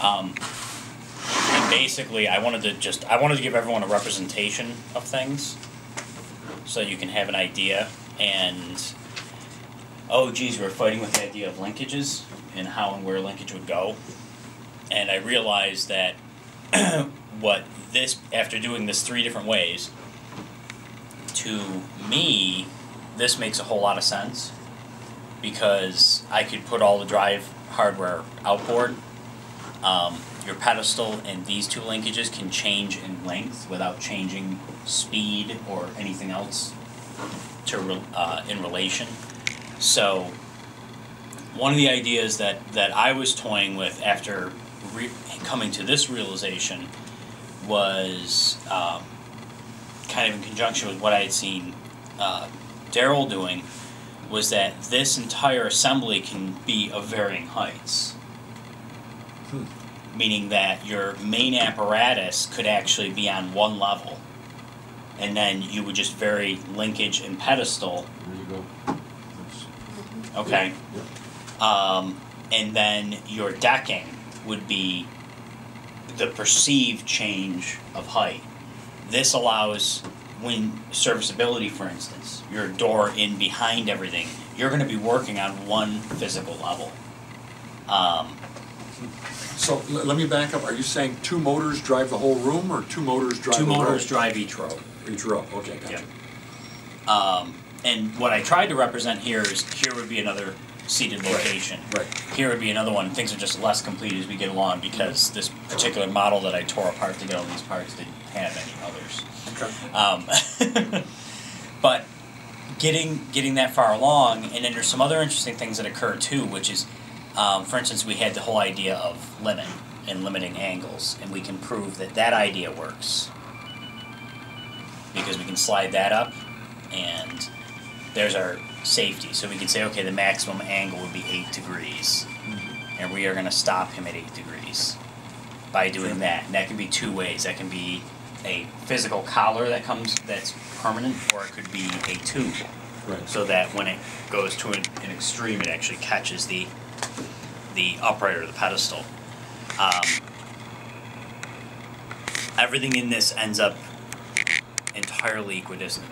And basically, I wanted to give everyone a representation of things, so you can have an idea. And oh geez, we're fighting with the idea of linkages and how and where linkage would go. And I realized that after doing this 3 different ways, to me, this makes a whole lot of sense, because I could put all the drive hardware outboard. Your pedestal and these 2 linkages can change in length without changing speed or anything else in relation. So one of the ideas that I was toying with after coming to this realization was kind of in conjunction with what I had seen Daryl doing, was that this entire assembly can be of varying heights. Meaning that your main apparatus could actually be on one level, and then you would just vary linkage and pedestal. There you go. Okay. Yep. And then your decking would be the perceived change of height. This allows, when serviceability, for instance, your door in behind everything, you're going to be working on one physical level. So let me back up. Are you saying 2 motors drive the whole room, or 2 motors drive 2 the motors row? drive each row. Each row, okay, gotcha. Yep. And what I tried to represent here is, here would be another seated location. Right. Here would be another one. Things are just less complete as we get along, because this particular model that I tore apart to get all these parts didn't have any others. Okay. But getting that far along, and then there's some other interesting things that occur too, which is, for instance, we had the whole idea of limit and limiting angles, and we can prove that that idea works, because we can slide that up, and there's our safety. So we can say, okay, the maximum angle would be 8 degrees, and we are going to stop him at 8 degrees by doing that. And that can be 2 ways. That can be a physical collar that's permanent, or it could be a tube, so that when it goes to an extreme, it actually catches the upright or the pedestal. Everything in this ends up entirely equidistant.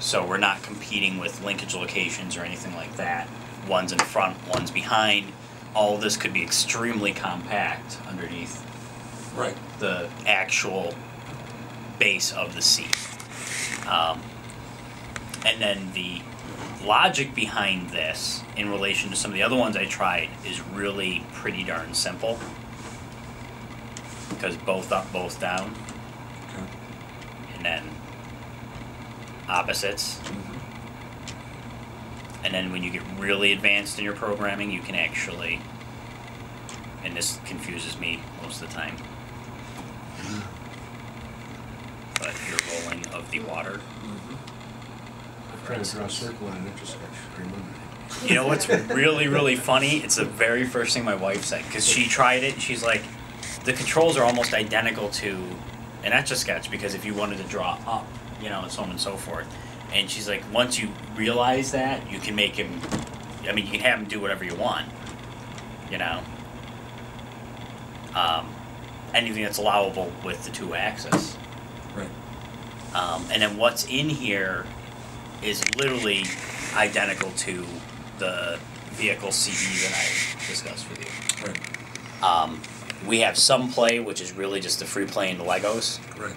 So we're not competing with linkage locations or anything like that. One's in front, one's behind. All of this could be extremely compact underneath the actual base of the seat. And then the logic behind this, in relation to some of the other ones I tried, is really pretty darn simple. Because both up, both down. And then opposites. And then when you get really advanced in your programming, you can actually, and this confuses me most of the time, but your rolling of the water. I'm trying to draw a circle on an intersection. You know what's really, really funny? It's the very first thing my wife said, because she tried it, and she's like, the controls are almost identical to an Etch-a-Sketch, because if you wanted to draw up, you know, and so on and so forth. And she's like, once you realize that, you can make him, I mean, you can have him do whatever you want, you know. Anything that's allowable with the 2-axis. Right. And then what's in here is literally identical to the vehicle CE that I discussed with you. Right. We have some play, which is really just the free playing Legos. Right.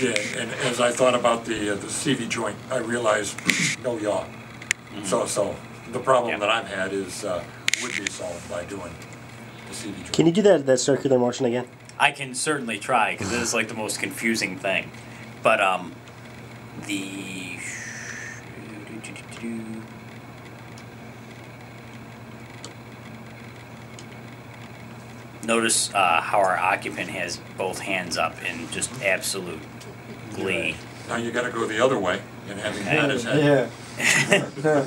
Yeah, and as I thought about the CV joint, I realized no yaw. So the problem that I've had is would be solved by doing the CV joint. Can you do that circular motion again? I can certainly try, because this is like the most confusing thing. But notice how our occupant has both hands up in just absolute glee. Now you got to go the other way and have him pat his head. Yeah.